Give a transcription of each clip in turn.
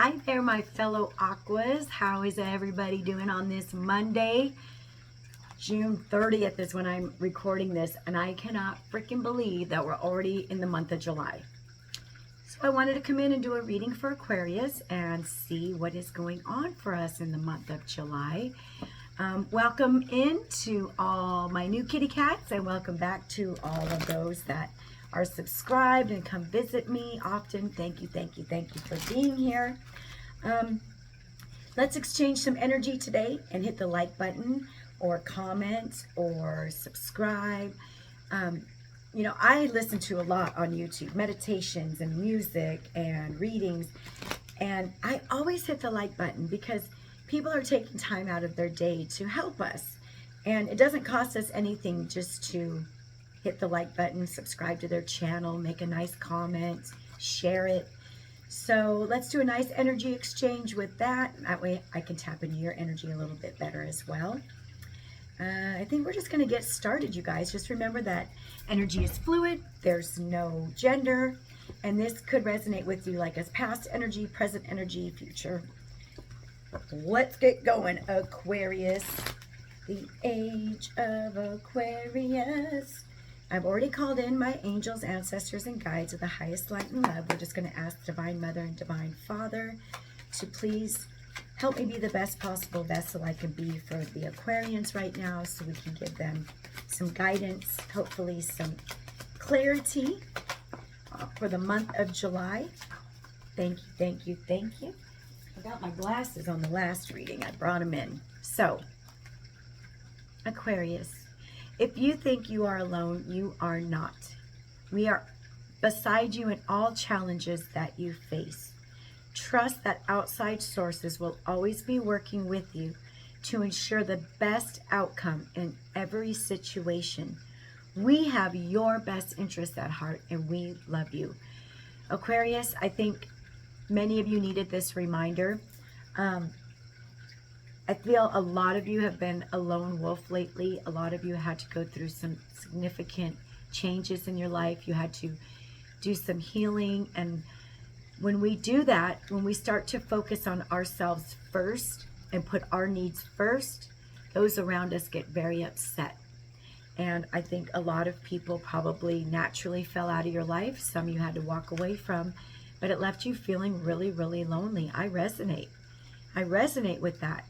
Hi there, my fellow Aquas. How is everybody doing on this Monday? June 30th is when I'm recording this, and I cannot freaking believe that we're already in the month of July. So I wanted to come in and do a reading for Aquarius and see what is going on for us in the month of July. Welcome in to all my new kitty cats, and welcome back to all of those that are subscribed and come visit me often. Thank you for being here. Let's exchange some energy today and hit the like button or comment or subscribe. You know, I listen to a lot on YouTube, meditations and music and readings, and I always hit the like button because people are taking time out of their day to help us, and it doesn't cost us anything just to hit the like button, subscribe to their channel, make a nice comment, share it. So let's do a nice energy exchange with that. That way I can tap into your energy a little bit better as well. I think we're just going to get started, you guys. Just remember that energy is fluid. There's no gender. And this could resonate with you like as past energy, present energy, future. Let's get going, Aquarius. The age of Aquarius. I've already called in my angels, ancestors, and guides of the highest light and love. We're just going to ask Divine Mother and Divine Father to please help me be the best possible vessel I can be for the Aquarians right now, so we can give them some guidance, hopefully some clarity for the month of July. Thank you. I got my glasses on the last reading. I brought them in. So, Aquarius. If you think you are alone, you are not. We are beside you in all challenges that you face. Trust that outside sources will always be working with you to ensure the best outcome in every situation. We have your best interests at heart, and we love you. Aquarius, I think many of you needed this reminder. I feel a lot of you have been a lone wolf lately. A lot of you had to go through some significant changes in your life. You had to do some healing. And when we do that, when we start to focus on ourselves first and put our needs first, those around us get very upset. And I think a lot of people probably naturally fell out of your life. Some you had to walk away from, but it left you feeling really, really lonely. I resonate with that.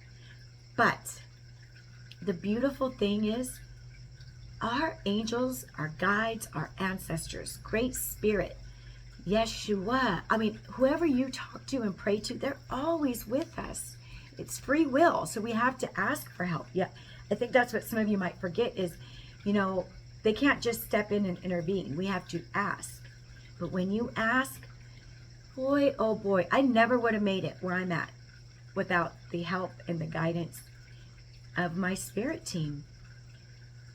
But the beautiful thing is, our angels, our guides, our ancestors, Great Spirit, Yeshua, I mean, whoever you talk to and pray to, they're always with us. It's free will, so we have to ask for help. Yeah, I think that's what some of you might forget is, you know, they can't just step in and intervene. We have to ask. But when you ask, boy, oh boy, I never would have made it where I'm at without the help and the guidance of my spirit team.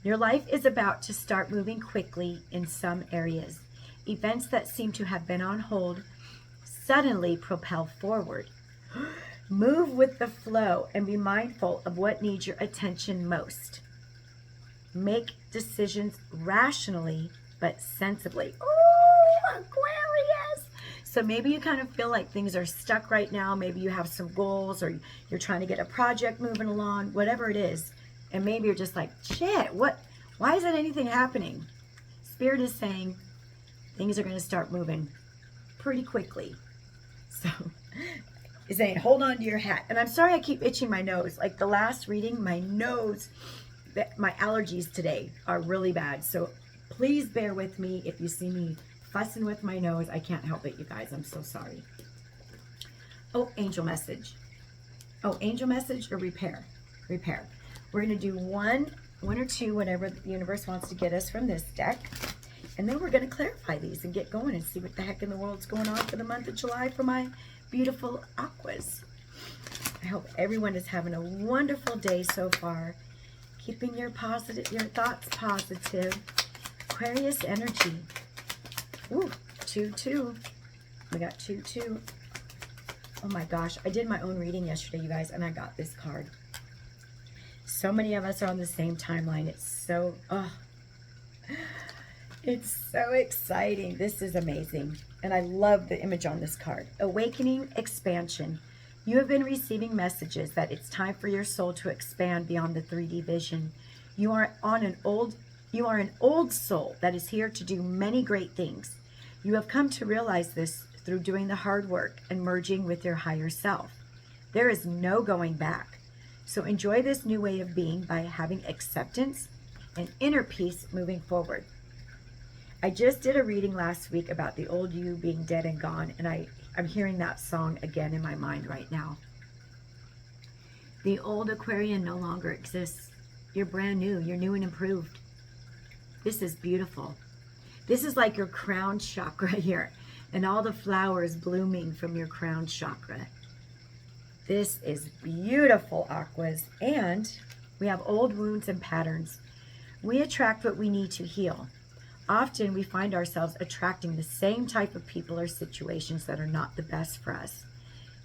Your life is about to start moving quickly in some areas. Events that seem to have been on hold suddenly propel forward. Move with the flow and be mindful of what needs your attention most. Make decisions rationally but sensibly. Ooh, Aquarius! So maybe you kind of feel like things are stuck right now. Maybe you have some goals, or you're trying to get a project moving along, whatever it is. And maybe you're just like, shit, why isn't anything happening? Spirit is saying things are going to start moving pretty quickly. So it's saying, hold on to your hat. And I'm sorry I keep itching my nose. Like the last reading, my nose, my allergies today are really bad. So please bear with me if you see me fussing with my nose. I can't help it, you guys. I'm so sorry. Oh, angel message. Oh, angel message or repair? Repair. We're going to do one or two, whatever the universe wants to get us from this deck. And then we're going to clarify these and get going and see what the heck in the world's going on for the month of July for my beautiful Aquas. I hope everyone is having a wonderful day so far. Keeping your thoughts positive. Aquarius energy. Ooh, 2-2. We got 2-2. Oh my gosh, I did my own reading yesterday, you guys, and I got this card. So many of us are on the same timeline. It's so exciting. This is amazing. And I love the image on this card. Awakening expansion. You have been receiving messages that it's time for your soul to expand beyond the 3D vision. You are an old soul that is here to do many great things. You have come to realize this through doing the hard work and merging with your higher self. There is no going back. So enjoy this new way of being by having acceptance and inner peace moving forward. I just did a reading last week about the old you being dead and gone, and I'm hearing that song again in my mind right now. The old Aquarian no longer exists. You're brand new. You're new and improved. This is beautiful. This is like your crown chakra here, and all the flowers blooming from your crown chakra. This is beautiful, Aquas. And we have old wounds and patterns. We attract what we need to heal. Often we find ourselves attracting the same type of people or situations that are not the best for us.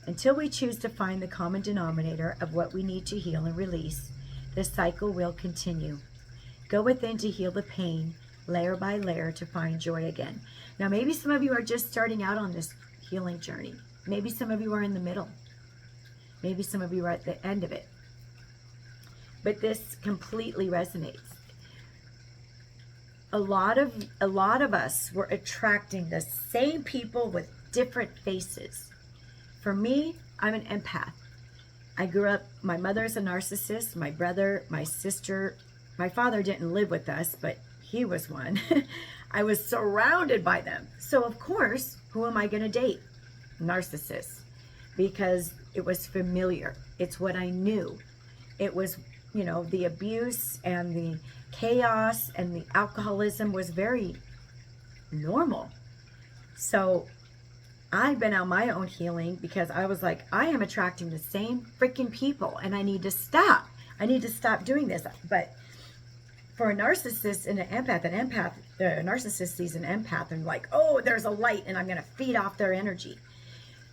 Until we choose to find the common denominator of what we need to heal and release, the cycle will continue. Go within to heal the pain, layer by layer, to find joy again. Now, maybe some of you are just starting out on this healing journey. Maybe some of you are in the middle. Maybe some of you are at the end of it. But this completely resonates. A lot of us were attracting the same people with different faces. For me, I'm an empath. I grew up, my mother's a narcissist, my brother, my sister, my father didn't live with us, but he was one. I was surrounded by them. So of course, who am I going to date? Narcissists. Because it was familiar. It's what I knew. It was, the abuse and the chaos and the alcoholism was very normal. So I've been on my own healing because I was like, I am attracting the same freaking people and I need to stop. I need to stop doing this. But for a narcissist and an empath, the narcissist sees an empath and like, oh, there's a light and I'm going to feed off their energy.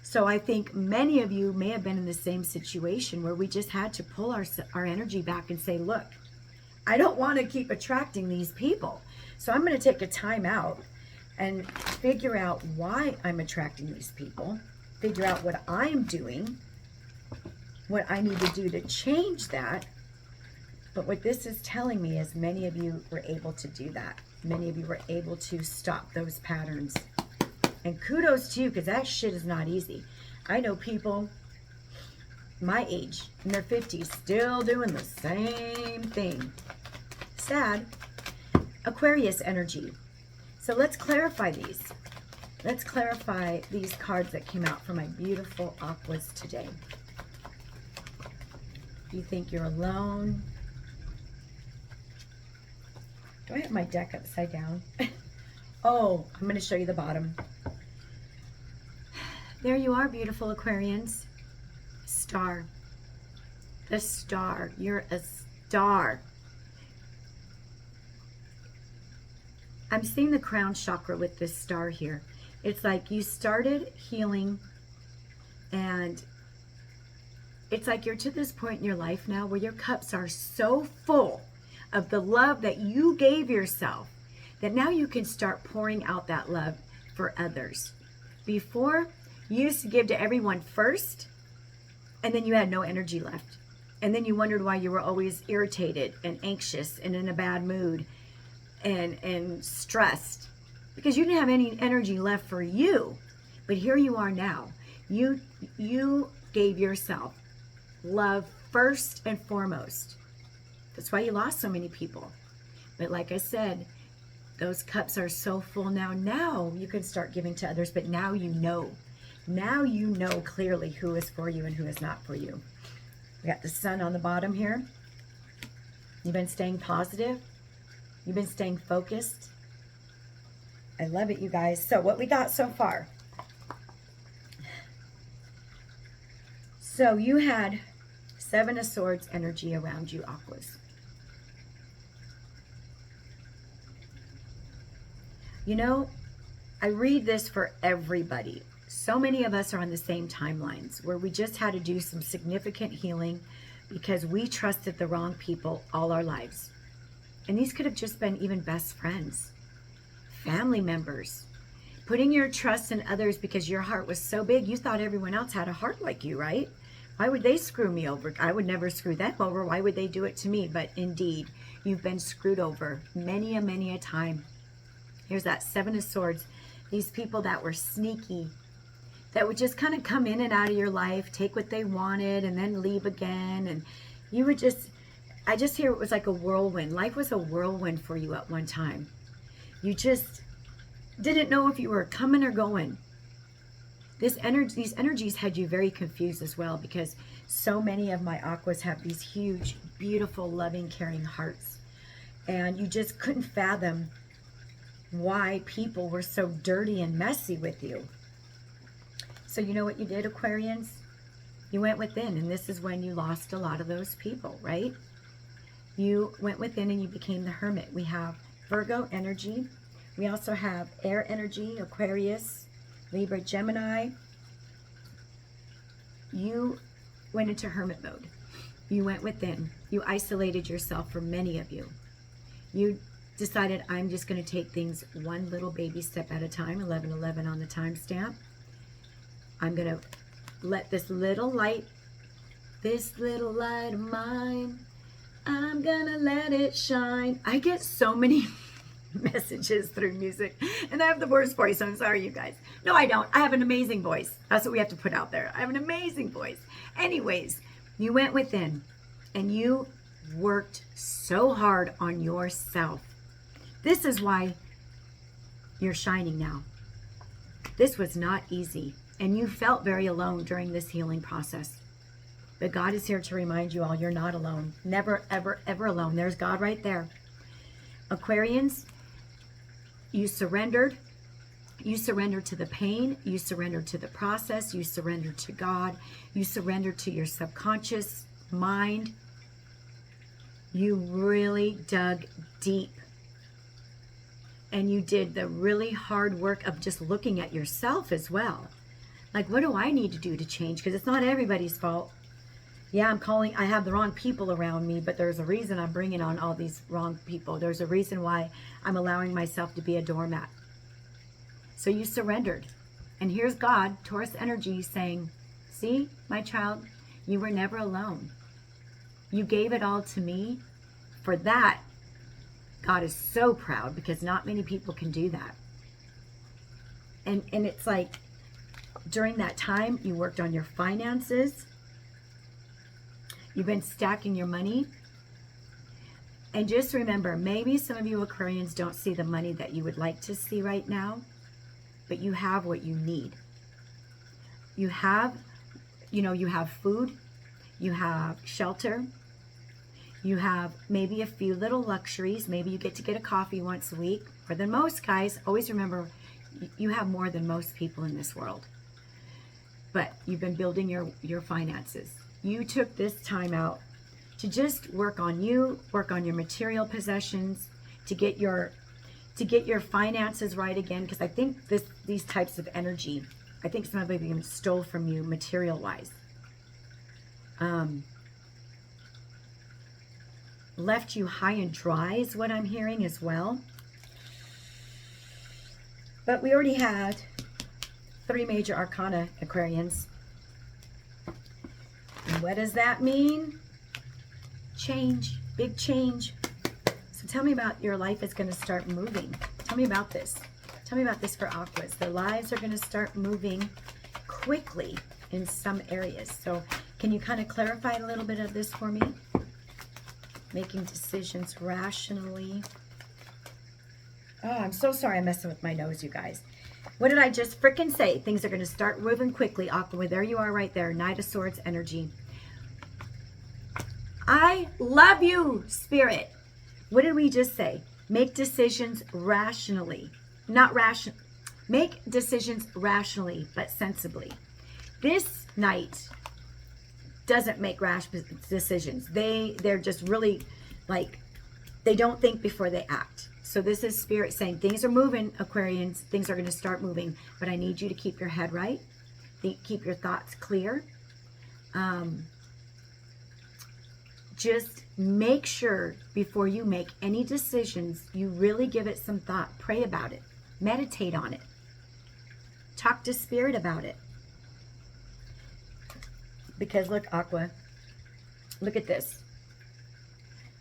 So I think many of you may have been in the same situation where we just had to pull our energy back and say, look, I don't want to keep attracting these people. So I'm going to take a time out and figure out why I'm attracting these people, figure out what I'm doing, what I need to do to change that. But what this is telling me is many of you were able to do that. Many of you were able to stop those patterns. And kudos to you, because that shit is not easy. I know people my age, in their 50s, still doing the same thing. Sad. Aquarius energy. So let's clarify these. Let's clarify these cards that came out for my beautiful Aquas today. You think you're alone? Do I have my deck upside down? Oh, I'm going to show you the bottom. There you are, beautiful Aquarians. Star. The star. You're a star. I'm seeing the crown chakra with this star here. It's like you started healing and it's like you're to this point in your life now where your cups are so full of the love that you gave yourself that now you can start pouring out that love for others. Before, you used to give to everyone first and then you had no energy left. And then you wondered why you were always irritated and anxious and in a bad mood and stressed because you didn't have any energy left for you. But here you are now. You gave yourself love first and foremost. That's why you lost so many people. But like I said, those cups are so full now. Now you can start giving to others, but now you know. Now you know clearly who is for you and who is not for you. We got the sun on the bottom here. You've been staying positive. You've been staying focused. I love it, you guys. So what we got so far. So you had Seven of Swords energy around you, Aquas. You know, I read this for everybody. So many of us are on the same timelines where we just had to do some significant healing because we trusted the wrong people all our lives. And these could have just been even best friends, family members, Putting your trust in others because your heart was so big, you thought everyone else had a heart like you, right? Why would they screw me over? I would never screw them over. Why would they do it to me? But indeed, you've been screwed over many a time. Here's that Seven of Swords. These people that were sneaky, that would just kind of come in and out of your life, take what they wanted, and then leave again. And you would just, I just hear it was like a whirlwind. Life was a whirlwind for you at one time. You just didn't know if you were coming or going. These energies had you very confused as well, because so many of my aquas have these huge, beautiful, loving, caring hearts. And you just couldn't fathom why people were so dirty and messy with you. So you know what you did, Aquarians? You went within, and this is when you lost a lot of those people, right? You went within and you became the hermit. We have Virgo energy. We also have air energy, Aquarius, Libra, Gemini. You went into hermit mode. You went within. You isolated yourself from many of you. You decided, I'm just going to take things one little baby step at a time, 11:11 on the timestamp. I'm going to let this little light of mine, I'm going to let it shine. I get so many messages through music, and I have the worst voice. I'm sorry, you guys. No, I don't. I have an amazing voice. That's what we have to put out there. I have an amazing voice. Anyways, you went within and you worked so hard on yourself. This is why you're shining now. This was not easy, and you felt very alone during this healing process. But God is here to remind you all, you're not alone. Never, ever, ever alone. There's God right there. Aquarians, you surrendered. You surrendered to the pain. You surrendered to the process. You surrendered to God. You surrendered to your subconscious mind. You really dug deep. And you did the really hard work of just looking at yourself as well. Like, what do I need to do to change? Because it's not everybody's fault. Yeah, I have the wrong people around me, but there's a reason I'm bringing on all these wrong people. There's a reason why I'm allowing myself to be a doormat. So you surrendered. And here's God, Taurus energy, saying, see, my child, you were never alone. You gave it all to me. For that, God is so proud, because not many people can do that. And it's like, during that time, you worked on your finances. You've been stacking your money. And just remember, maybe some of you Aquarians don't see the money that you would like to see right now, but you have what you need. You have food, you have shelter, you have maybe a few little luxuries. Maybe you get to get a coffee once a week. More than most, guys. Always remember, you have more than most people in this world. But you've been building your finances. You took this time out to just work on you, work on your material possessions, to get your finances right again. Because I think these types of energy, I think some of them stole from you material-wise. Left you high and dry is what I'm hearing as well. But we already had 3 major arcana, Aquarians. And what does that mean? Change, big change. So tell me about your life is going to start moving. Tell me about this. Tell me about this for Aquas. Their lives are going to start moving quickly in some areas. So can you kind of clarify a little bit of this for me? Making decisions rationally. Oh, I'm so sorry I'm messing with my nose, you guys. What did I just frickin' say? Things are going to start moving quickly. Aqua, there you are right there. Knight of Swords energy. I love you, Spirit. What did we just say? Make decisions rationally. Not rational. Make decisions rationally, but sensibly. This Knight doesn't make rash decisions. They're just really like, they don't think before they act. So this is Spirit saying, things are moving, Aquarians. Things are going to start moving, but I need you to keep your head right. Keep your thoughts clear. Just make sure before you make any decisions, you really give it some thought. Pray about it. Meditate on it. Talk to Spirit about it. Because look, Aqua, look at this.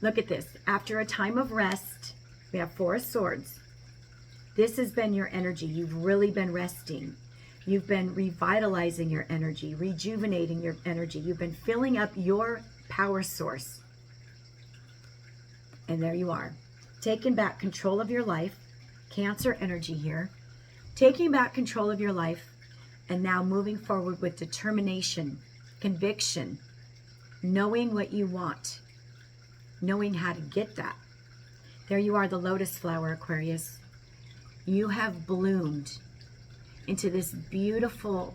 Look at this. After a time of rest, we have 4 of Swords. This has been your energy. You've really been resting. You've been revitalizing your energy, rejuvenating your energy. You've been filling up your power source. And there you are. Taking back control of your life. Cancer energy here. Taking back control of your life. And now moving forward with determination, conviction, knowing what you want, knowing how to get that. There you are, the lotus flower, Aquarius. You have bloomed into this beautiful,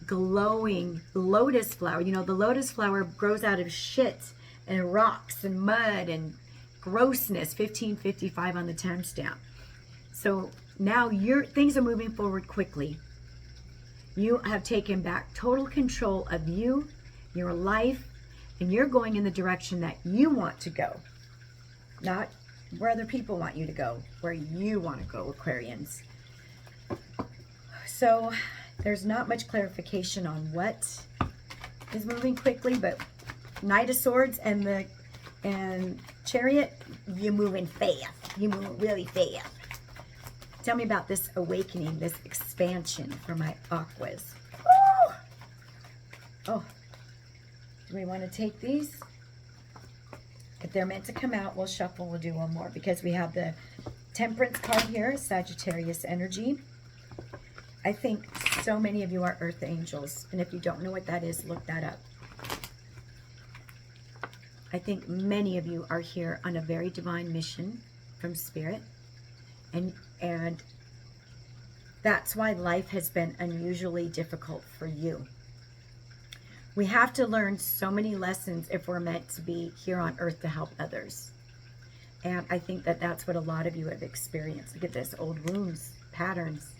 glowing lotus flower. You know, the lotus flower grows out of shit and rocks and mud and grossness. 1555 on the timestamp. So now things are moving forward quickly. You have taken back total control of you, your life, and you're going in the direction that you want to go. Not where other people want you to go, where you want to go, Aquarians. So there's not much clarification on what is moving quickly, but Knight of Swords and Chariot, you're moving fast. You move really fast. Tell me about this awakening, this expansion for my Aquas. Woo! Oh, do we want to take these? If they're meant to come out, we'll shuffle, we'll do one more, because we have the Temperance card here, Sagittarius energy. I think so many of you are earth angels, and if you don't know what that is, look that up. I think many of you are here on a very divine mission from Spirit, and that's why life has been unusually difficult for you. We have to learn so many lessons if we're meant to be here on earth to help others. And I think that that's what a lot of you have experienced. Look at this, old wounds, patterns,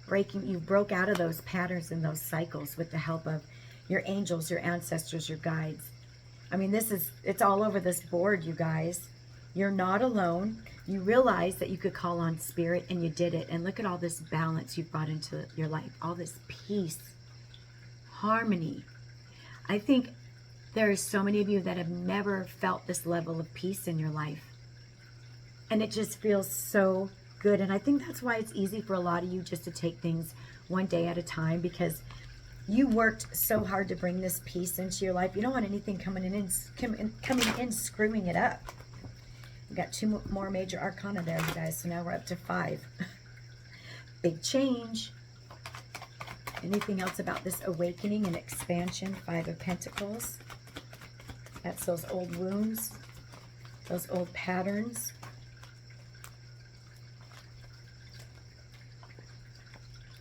breaking. You broke out of those patterns and those cycles with the help of your angels, your ancestors, your guides. I mean, it's all over this board, you guys. You're not alone. You realize that you could call on Spirit, and you did it. And look at all this balance you've brought into your life, all this peace, harmony. I think there are so many of you that have never felt this level of peace in your life. And it just feels so good. And I think that's why it's easy for a lot of you just to take things one day at a time, because you worked so hard to bring this peace into your life. You don't want anything coming in screwing it up. We've got 2 more major arcana there, you guys. So now we're up to 5. Big change. Anything else about this awakening and expansion? 5 of Pentacles. That's those old wounds, those old patterns.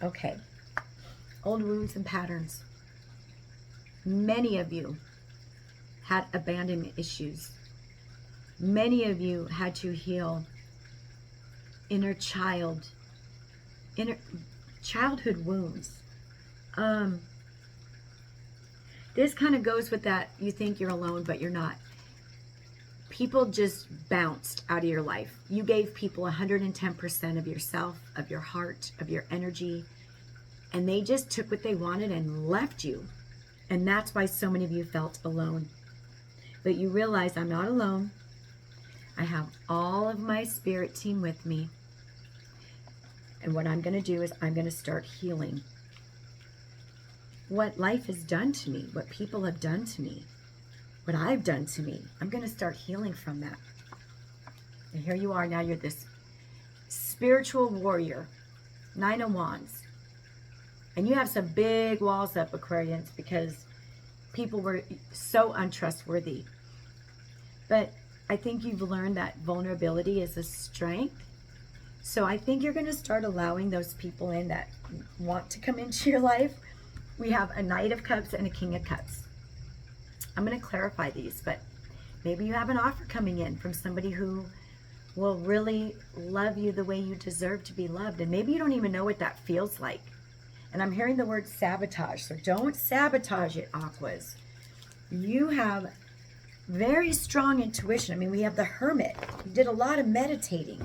Okay. Old wounds and patterns. Many of you had abandonment issues. Many of you had to heal inner childhood wounds. This kind of goes with that. You think you're alone, but you're not. People just bounced out of your life. You gave people 110% of yourself, of your heart, of your energy, and they just took what they wanted and left you. And that's why so many of you felt alone. But you realize, I'm not alone. I have all of my spirit team with me. And what I'm going to do is I'm going to start healing what life has done to me, what people have done to me, what I've done to me. I'm going to start healing from that. And here you are now. You're this spiritual warrior, 9 of Wands. And you have some big walls up, Aquarians, because people were so untrustworthy. But I think you've learned that vulnerability is a strength. So I think you're going to start allowing those people in that want to come into your life. We have a Knight of Cups and a King of Cups. I'm going to clarify these, but maybe you have an offer coming in from somebody who will really love you the way you deserve to be loved. And maybe you don't even know what that feels like. And I'm hearing the word sabotage. So don't sabotage it, Aquas. You have very strong intuition. I mean, we have the Hermit. You did a lot of meditating.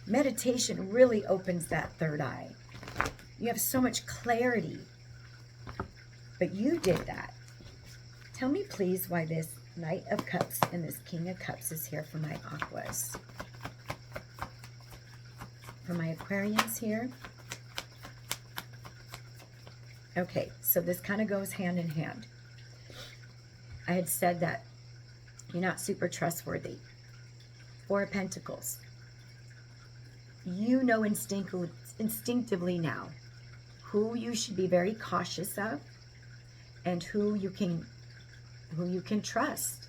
Meditation really opens that third eye. You have so much clarity. But you did that. Tell me, please, why this Knight of Cups and this King of Cups is here for my Aquas. For my Aquarians here. Okay, so this kind of goes hand in hand. I had said that you're not super trustworthy. Four of Pentacles. You know instinctively now who you should be very cautious of and who you can trust.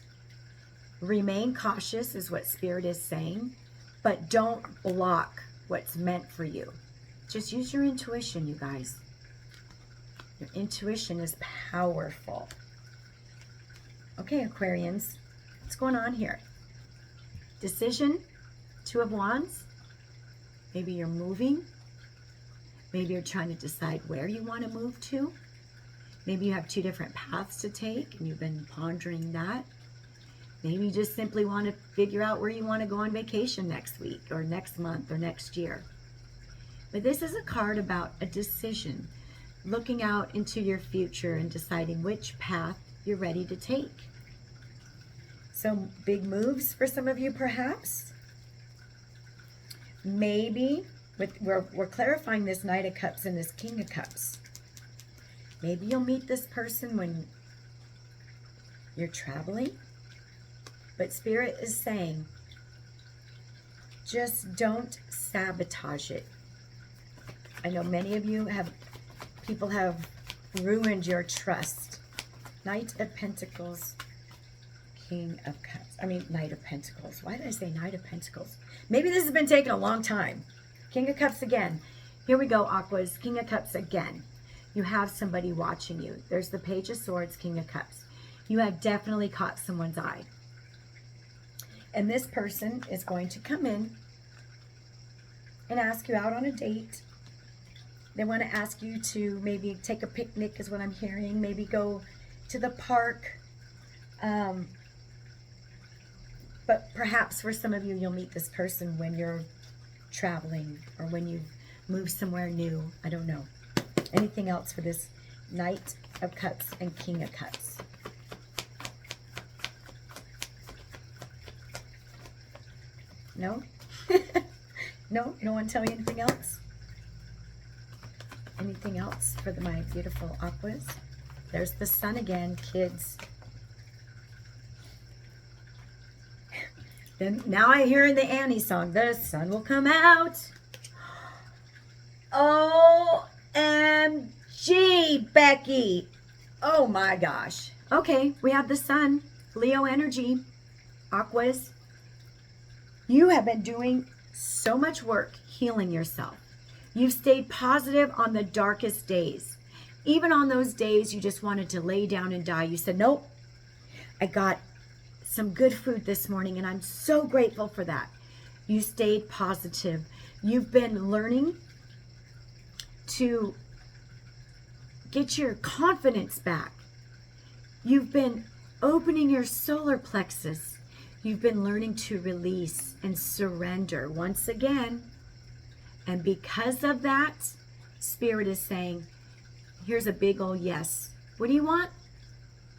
Remain cautious is what Spirit is saying, but don't block what's meant for you. Just use your intuition, you guys. Your intuition is powerful. Okay, Aquarians, what's going on here? Decision, Two of Wands. Maybe you're moving. Maybe you're trying to decide where you want to move to. Maybe you have two different paths to take and you've been pondering that. Maybe you just simply want to figure out where you want to go on vacation next week or next month or next year. But this is a card about a decision, looking out into your future and deciding which path you're ready to take. So big moves for some of you, perhaps. Maybe we're clarifying this Knight of Cups and this King of Cups. Maybe you'll meet this person when you're traveling. But Spirit is saying, just don't sabotage it. I know many of you people have ruined your trust. Knight of Pentacles, King of Cups. I mean, Knight of Pentacles. Why did I say Knight of Pentacles? Maybe this has been taking a long time. King of Cups again. Here we go, Aquas. King of Cups again. You have somebody watching you. There's the Page of Swords, King of Cups. You have definitely caught someone's eye. And this person is going to come in and ask you out on a date. They want to ask you to maybe take a picnic is what I'm hearing. Maybe go to the park. But perhaps for some of you, you'll meet this person when you're traveling or when you move somewhere new. I don't know. Anything else for this Knight of Cups and King of Cups? No? No? No one tell me anything else? Anything else for my beautiful Aquas? There's the sun again, kids. Then now I hear in the Annie song, the sun will come out. OMG, Becky. Oh my gosh. Okay, we have the sun. Leo energy. Aquas. You have been doing so much work healing yourself. You've stayed positive on the darkest days. Even on those days you just wanted to lay down and die. You said, nope, I got some good food this morning and I'm so grateful for that. You stayed positive. You've been learning to get your confidence back. You've been opening your solar plexus. You've been learning to release and surrender once again. And because of that, Spirit is saying, here's a big old yes. What do you want?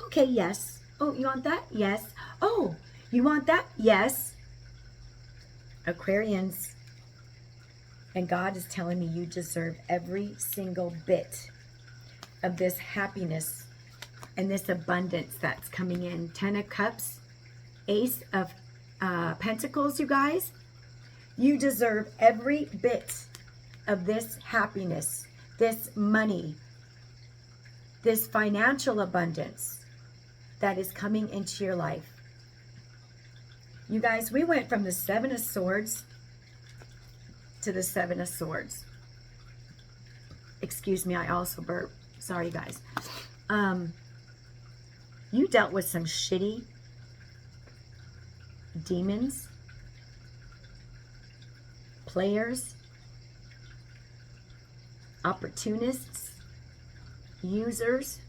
Okay, yes. Oh, you want that? Yes. Oh, you want that? Yes. Aquarians, and God is telling me you deserve every single bit of this happiness and this abundance that's coming in. 10 of Cups, Ace of Pentacles, you guys. You deserve every bit of this happiness, this money, this financial abundance that is coming into your life. You guys, we went from the Seven of Swords to the Seven of Swords. Excuse me, I also burped. Sorry, guys. You dealt with some shitty demons, players, opportunists, users,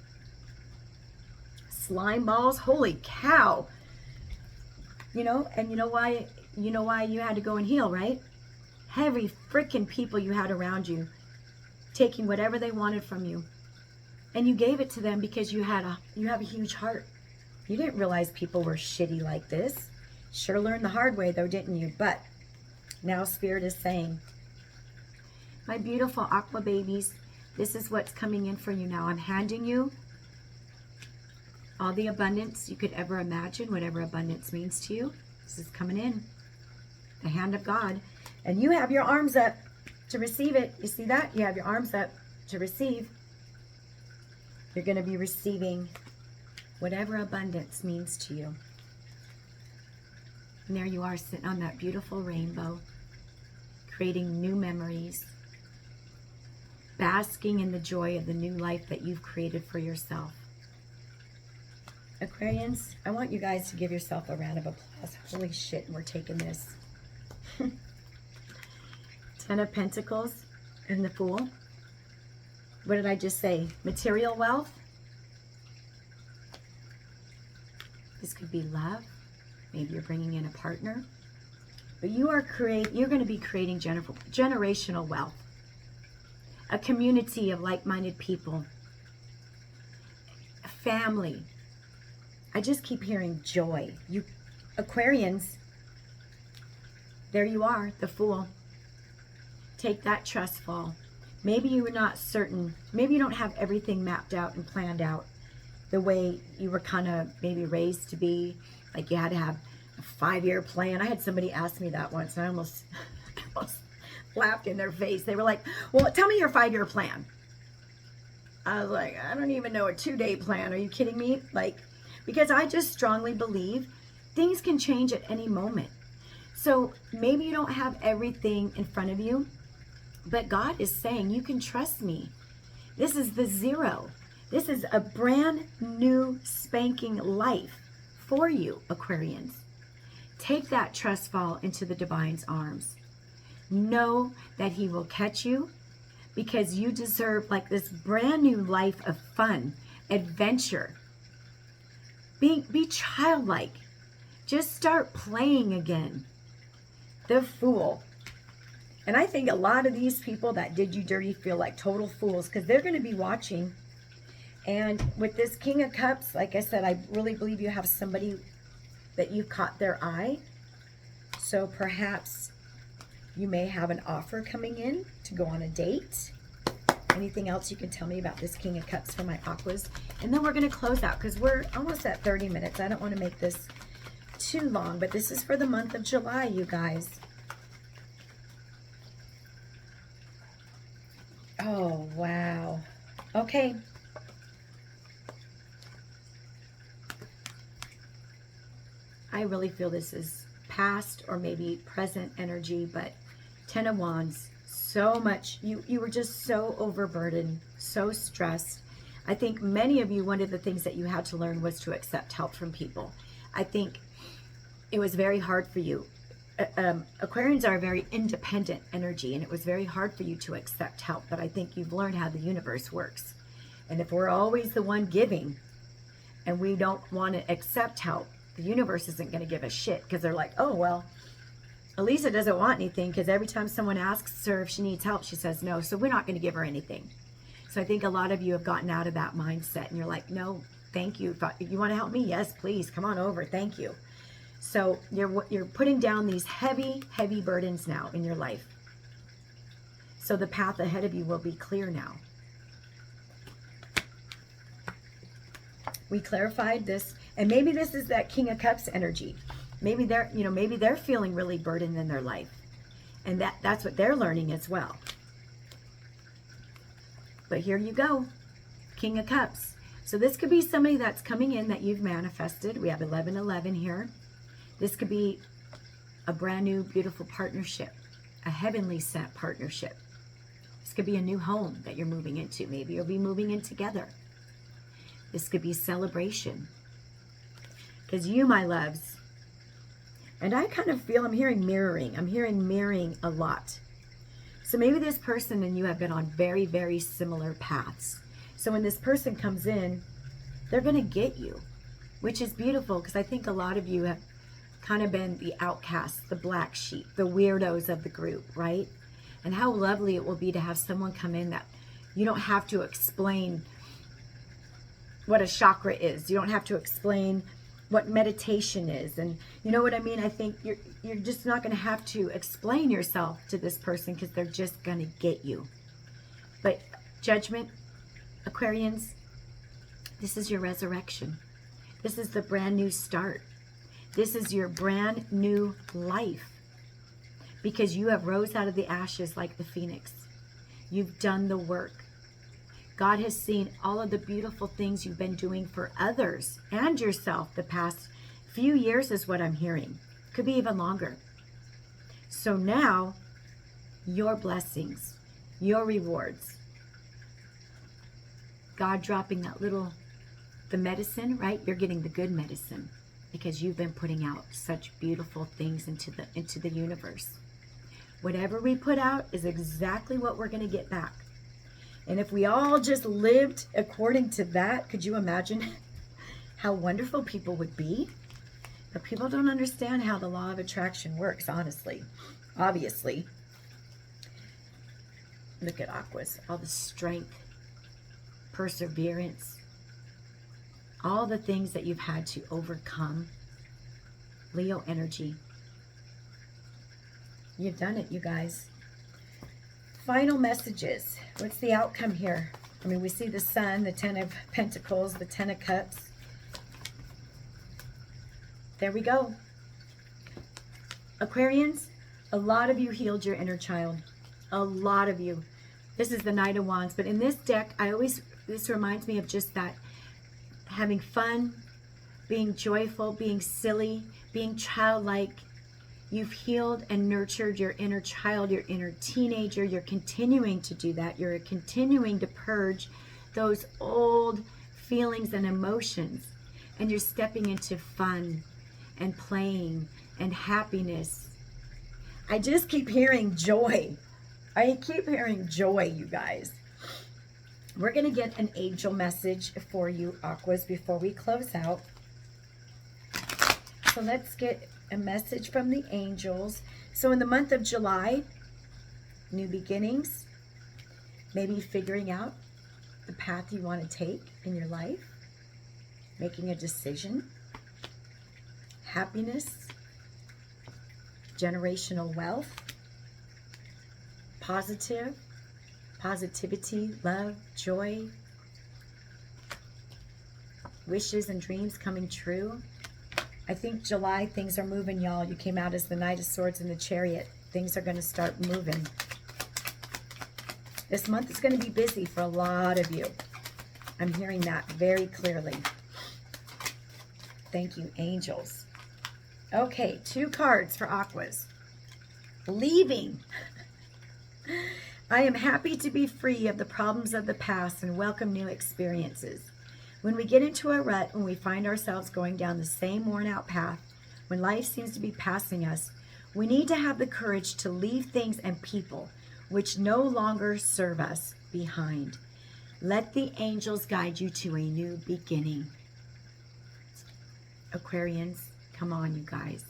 slime balls. Holy cow. You know, and you know why you had to go and heal, right? Heavy freaking people you had around you taking whatever they wanted from you. And you gave it to them because you have a huge heart. You didn't realize people were shitty like this. Sure learned the hard way though, didn't you? But now Spirit is saying, my beautiful aqua babies, this is what's coming in for you now. I'm handing you all the abundance you could ever imagine, whatever abundance means to you. This is coming in. The hand of God. And you have your arms up to receive it. You see that? You have your arms up to receive. You're going to be receiving whatever abundance means to you. And there you are, sitting on that beautiful rainbow, creating new memories, basking in the joy of the new life that you've created for yourself. Aquarians, I want you guys to give yourself a round of applause. Holy shit, we're taking this. 10 of Pentacles and the Fool. What did I just say? Material wealth. This could be love. Maybe you're bringing in a partner. But you're going to be creating generational wealth. A community of like-minded people. A family. I just keep hearing joy. You Aquarians, there you are, the Fool. Take that trust fall. Maybe you were not certain. Maybe you don't have everything mapped out and planned out the way you were kind of maybe raised to be. Like you had to have a 5-year plan. I had somebody ask me that once, and I almost laughed in their face. They were like, well, tell me your 5-year plan. I was like, I don't even know a 2-day plan. Are you kidding me? Like, because I just strongly believe things can change at any moment. So maybe you don't have everything in front of you, but God is saying, you can trust me. This is the 0. This is a brand new spanking life for you, Aquarians. Take that trust fall into the Divine's arms. Know that he will catch you because you deserve like this brand new life of fun, adventure. Be childlike. Just start playing again. The Fool. And I think a lot of these people that did you dirty feel like total fools because they're going to be watching. And with this King of Cups, like I said, I really believe you have somebody that you've caught their eye. So perhaps you may have an offer coming in to go on a date. Anything else you can tell me about this King of Cups for my aquas? And then we're going to close out because we're almost at 30 minutes. I don't want to make this too long, but this is for the month of July, you guys. Oh, wow. Okay. I really feel this is past or maybe present energy, but 10 of Wands, so much. You were just so overburdened, so stressed. I think many of you, one of the things that you had to learn was to accept help from people. I think it was very hard for you. Aquarians are a very independent energy, and it was very hard for you to accept help, but I think you've learned how the universe works. And if we're always the one giving and we don't want to accept help, the universe isn't going to give a shit because they're like, oh, well, Elisa doesn't want anything because every time someone asks her if she needs help, she says no, so we're not going to give her anything. So I think a lot of you have gotten out of that mindset, and you're like, no, thank you. You want to help me? Yes, please. Come on over. Thank you. So you're putting down these heavy, heavy burdens now in your life. So the path ahead of you will be clear now. We clarified this, and maybe this is that King of Cups energy. Maybe they're feeling really burdened in their life, and that's what they're learning as well. But here you go, King of Cups. So this could be somebody that's coming in that you've manifested. We have 1111 here. This could be a brand new, beautiful partnership, a heavenly sent partnership. This could be a new home that you're moving into. Maybe you'll be moving in together. This could be celebration. Because you, my loves, and I kind of feel I'm hearing mirroring. I'm hearing mirroring a lot. So maybe this person and you have been on very, very similar paths. So when this person comes in, they're going to get you, which is beautiful because I think a lot of you have kind of been the outcasts, the black sheep, the weirdos of the group, right? And how lovely it will be to have someone come in that You don't have to explain what a chakra is. You don't have to explain what meditation is. And you know what I mean? I think you're just not going to have to explain yourself to this person, because they're just going to get you. But Judgment, Aquarians, this is your resurrection. This is the brand new start. This is your brand new life, because you have rose out of the ashes like the phoenix. You've done the work. God has seen all of the beautiful things you've been doing for others and yourself the past few years, is what I'm hearing. Could be even longer. So now, your blessings, your rewards, God dropping that little, the medicine, right? You're getting the good medicine, because you've been putting out such beautiful things into the universe. Whatever we put out is exactly what we're going to get back. And if we all just lived according to that, could you imagine how wonderful people would be? But people don't understand how the law of attraction works, honestly. Obviously. Look at Aquas. All the strength, perseverance, all the things that you've had to overcome. Leo energy. You've done it, you guys. Final messages. What's the outcome here? I mean, we see the Sun, the Ten of Pentacles, the Ten of Cups. There we go. Aquarians, a lot of you healed your inner child. A lot of you. This is the Knight of Wands. But in this deck, this reminds me of just that. Having fun, being joyful, being silly, being childlike. You've healed and nurtured your inner child, your inner teenager. You're continuing to do that. You're continuing to purge those old feelings and emotions. And you're stepping into fun and playing and happiness. I just keep hearing joy. I keep hearing joy, you guys. We're going to get an angel message for you, Aquas, before we close out. So let's get a message from the angels. So in the month of July, new beginnings, maybe figuring out the path you want to take in your life, making a decision, happiness, generational wealth, positivity, love, joy, wishes and dreams coming true. I think July, things are moving, y'all. You came out as the Knight of Swords in the Chariot. Things are going to start moving. This month is going to be busy for a lot of you. I'm hearing that very clearly. Thank you, angels. Okay, 2 cards for Aquas. Leaving. I am happy to be free of the problems of the past and welcome new experiences. When we get into a rut, when we find ourselves going down the same worn-out path, when life seems to be passing us, we need to have the courage to leave things and people which no longer serve us behind. Let the angels guide you to a new beginning. Aquarians, come on, you guys.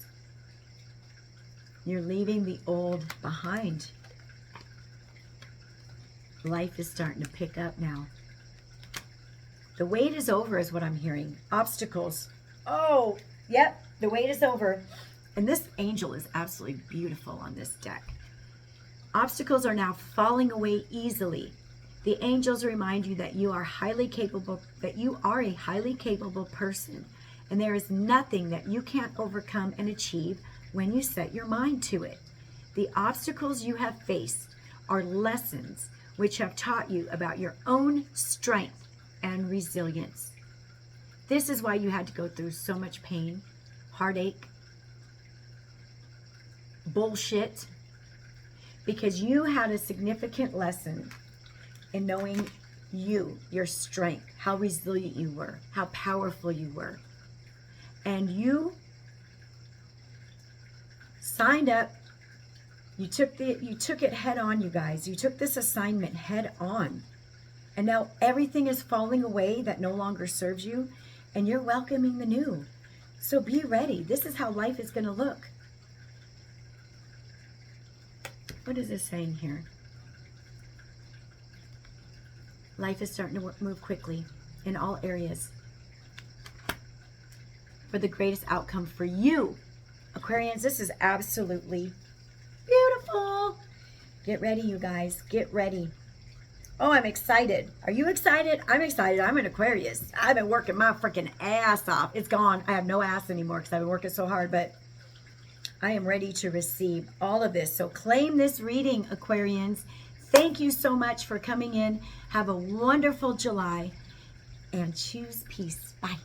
You're leaving the old behind. Life is starting to pick up now. The wait is over is what I'm hearing. Obstacles. Oh, yep, the wait is over. And this angel is absolutely beautiful on this deck. Obstacles are now falling away easily. The angels remind you that you are highly capable, that you are a highly capable person. And there is nothing that you can't overcome and achieve when you set your mind to it. The obstacles you have faced are lessons which have taught you about your own strength and resilience. This is why you had to go through so much pain, heartache, bullshit, because you had a significant lesson in knowing you, your strength, how resilient you were, how powerful you were. And you signed up. You took it head on, you guys. You took this assignment head on. And now everything is falling away that no longer serves you, and you're welcoming the new. So be ready. This is how life is going to look. What is this saying here? Life is starting to move quickly in all areas for the greatest outcome for you. Aquarians, this is absolutely beautiful. Get ready, you guys. Get ready. Oh, I'm excited. Are you excited? I'm excited. I'm an Aquarius. I've been working my freaking ass off. It's gone. I have no ass anymore because I've been working so hard, but I am ready to receive all of this. So claim this reading, Aquarians. Thank you so much for coming in. Have a wonderful July and choose peace. Bye.